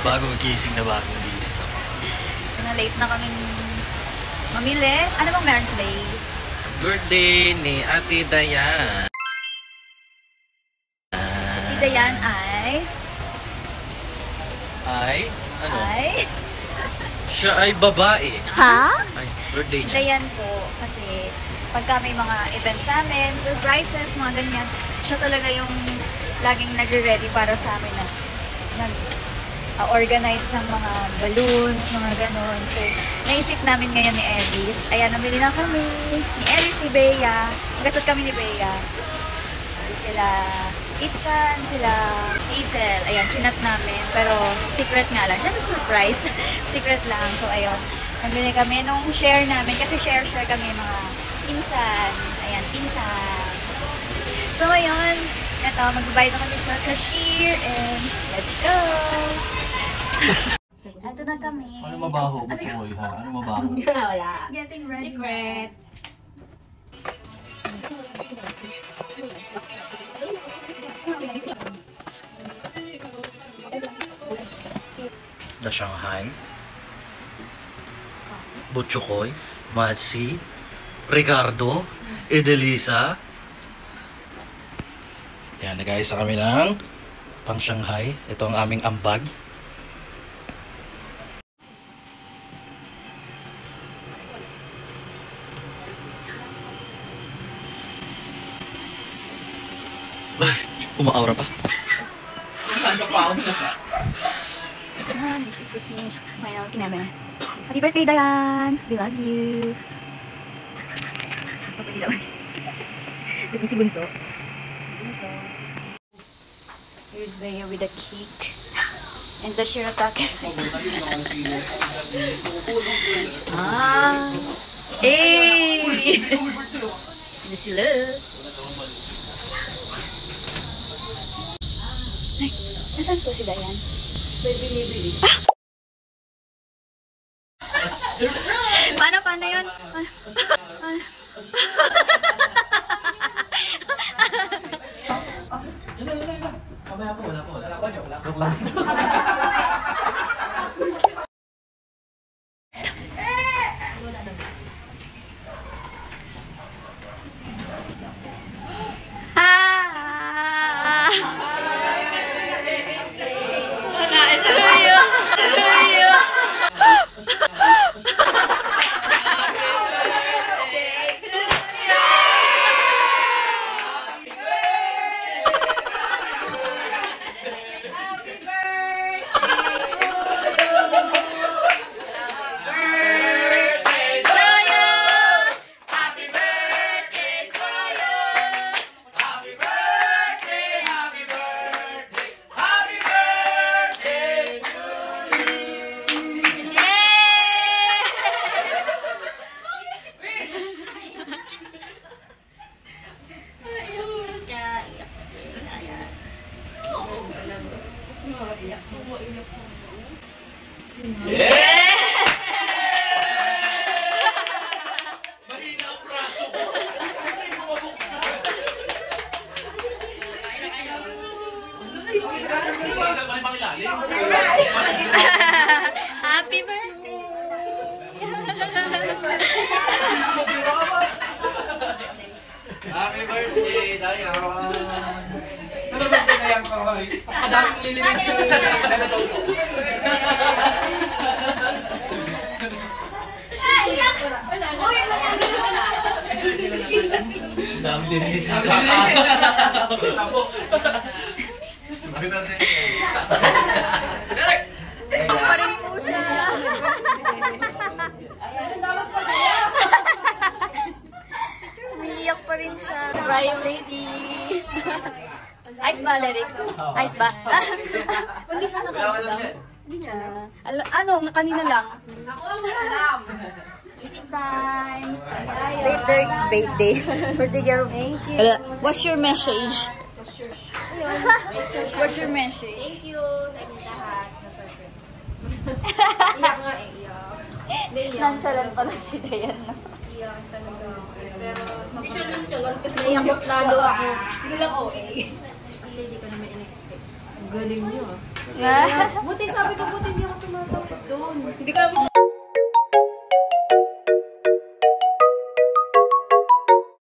Bagong gising na bagong gising. Na-late na kaming mamili. Ano bang meron today? Birthday ni Ate Dayan. Si Dayan ay... Ano? Ay? Siya ay babae. Ha? Ay, birthday Si niya. Dayan po, kasi pagka may mga events namin, surprises, mga ganyan, siya talaga yung laging nagre-ready para sa amin na organize ng mga balloons, mga ganon. So, naisip namin ngayon ni Ellis. Ayan, namili na kami. Ni Ellis, ni Bea. Nagatot kami ni Bea. Sila Itchan, sila Hazel. Ayan, chinat namin. Pero, secret nga lang. Siyempre, surprise. Secret lang. So, ayun. Nabili kami nung share namin. Kasi share kami mga pinsan. Ayan, pinsan. So, ayun. Ito, magbabayad na kami sa cashier. And, let's go! Ito na kami. Ano mabaho? Butchoy ha? Ano mabaho? Wala. Getting ready. Secret. The Shanghai, Butchoy, Madsi, Ricardo, Edelisa. Yan, nag-aisa kami ng pang Shanghai. Ito ang aming ambag. Ay, umaawra pa. This is the finished final kineme. Happy birthday, Dayan! We love you! Happy daw. Ito si Bunso. Here's Bea with the cake. And the shirataki. Hey! Ano sila? Ay, nasaan po si Dayan? Binibili. Paano yun? Mamaya po, wala. Joke lang. Happy birthday! Happy birthday, Dayan! Happy birthday, Dayan ko. Madaming lilinis ko. Dami lilinis. Happy birthday. Pa rin po siya. Umiiyak pa rin siya. Crying lady. Ice ba, Lerik? Ice ba? Hindi siya nakaramdam. Hindi niya. Ano, kanina lang. Eating time. Birthday. Birthday girl. Thank you. What's your message? What's your message? Thank you sa inyong lahat. Iyak nga eh, iyak. Nonchalant pala si Dayan, no? Iyak talaga. Pero hindi siya nonchalant kasi Naiyak lalo ako. Hindi lang OA. Kasi hindi ko naman in-expect. Galing niyo. Ah. Buti sabi ko, buti hindi ako tumatawid doon. Hindi ko naman